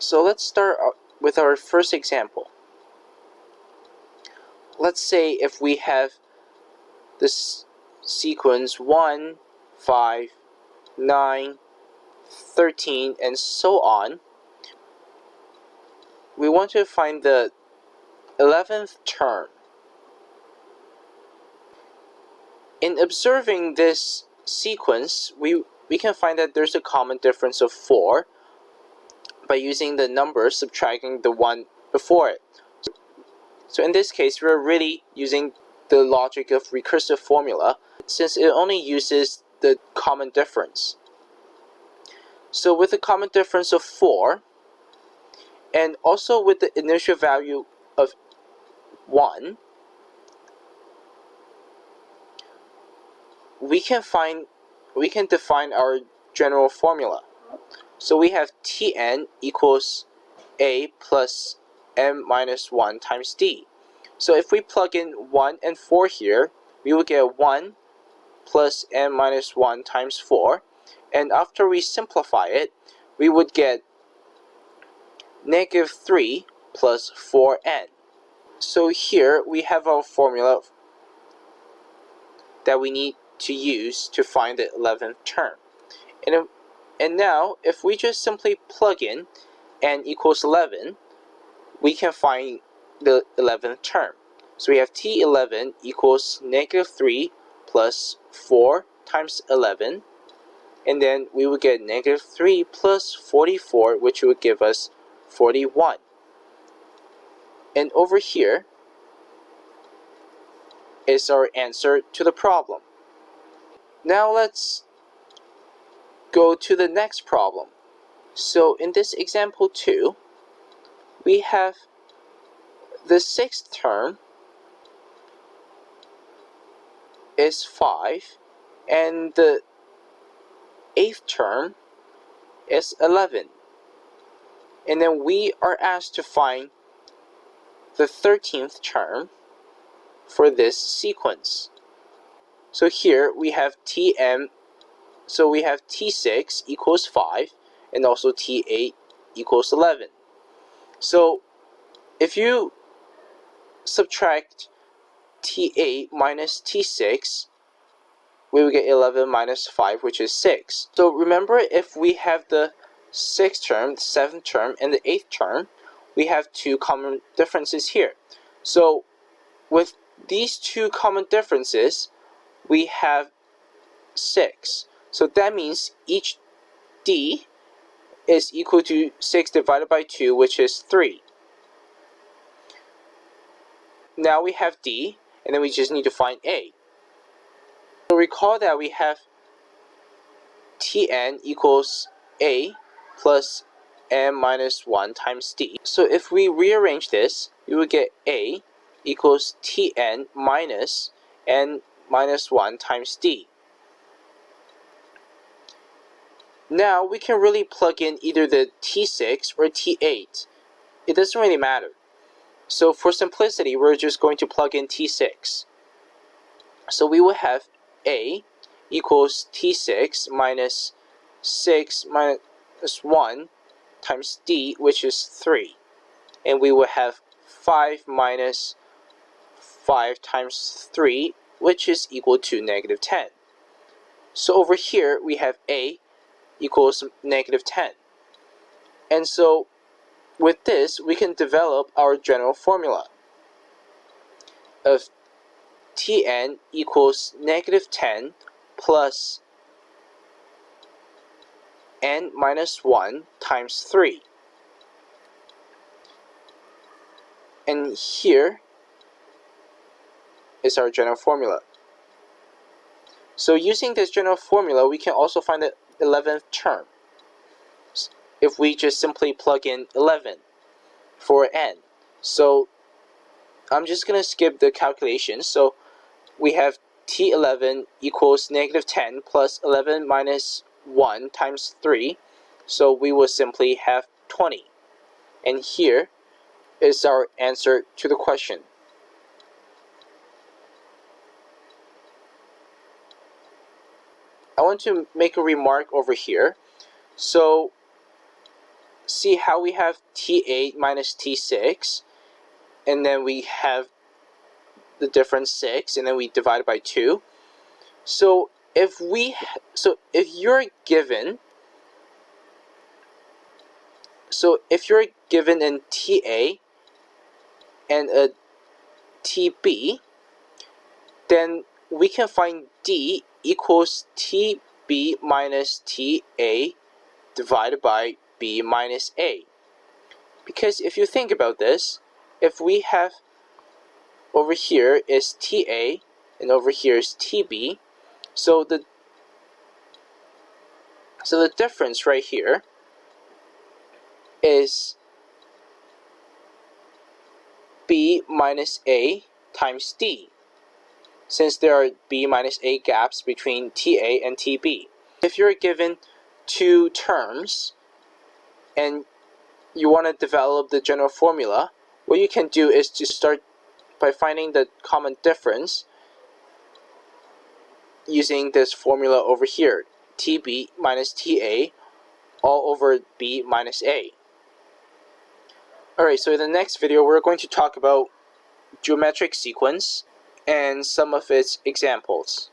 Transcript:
So let's start with our first example. Let's say if we have this sequence 1, 5, 9, 13, and so on. We want to find the 11th term. In observing this sequence, we can find that there's a common difference of 4 by using the number subtracting the 1 before it. So in this case, we're really using the logic of recursive formula since it only uses the common difference. So with a common difference of 4, and also with the initial value of 1, we can define our general formula. So we have Tn equals a plus m minus 1 times d. So if we plug in 1 and 4 here, we will get 1 plus m minus 1 times 4. And after we simplify it, we would get negative 3 plus 4n. So here we have our formula that we need to use to find the 11th term. And now, if we just simply plug in n equals 11, we can find the 11th term. So we have T11 equals negative 3 plus 4 times 11. And then we would get negative 3 plus 44, which would give us 41. And over here is our answer to the problem. Now let's go to the next problem. So in this example 2, we have the 6th term is 5 and the 8th term is 11. And then we are asked to find the 13th term for this sequence. So here we have Tm, so we have T6 equals 5 and also T8 equals 11. So if you subtract T8 minus T6, we will get 11 minus 5, which is 6. So remember, if we have the 6th term, the 7th term, and the 8th term, we have two common differences here. So with these two common differences, we have 6. So that means each d is equal to 6 divided by 2, which is 3. Now we have d, and then we just need to find a. So recall that we have Tn equals a plus m minus 1 times d. So if we rearrange this, we will get a equals Tn minus n minus 1 times d. Now we can really plug in either the T6 or T8. It doesn't really matter. So for simplicity, we're just going to plug in T6. So we will have a equals T6 minus 6 minus 1 times d, which is 3. And we will have 5 minus 5 times 3, which is equal to negative 10. So over here, we have a equals negative 10. And so with this, we can develop our general formula of Tn equals negative 10 plus n minus 1 times 3. And here is our general formula. So using this general formula, we can also find the 11th term if we just simply plug in 11 for n. So I'm just going to skip the calculation. So we have T11 equals negative 10 plus 11 minus 1 times 3. So we will simply have 20. And here is our answer to the question. I want to make a remark over here. So see how we have T8 minus T6, and then we have the difference 6, and then we divide by 2. So if you're given in TA and a TB, then we can find D equals TB minus TA divided by B minus A. Because if you think about this, if we have over here is TA and over here is TB, so the difference right here is B minus A times D, since there are B minus A gaps between TA and TB. If you're given two terms and you want to develop the general formula, what you can do is to start by finding the common difference using this formula over here, TB minus TA all over B minus A. Alright, so in the next video we're going to talk about geometric sequence and some of its examples.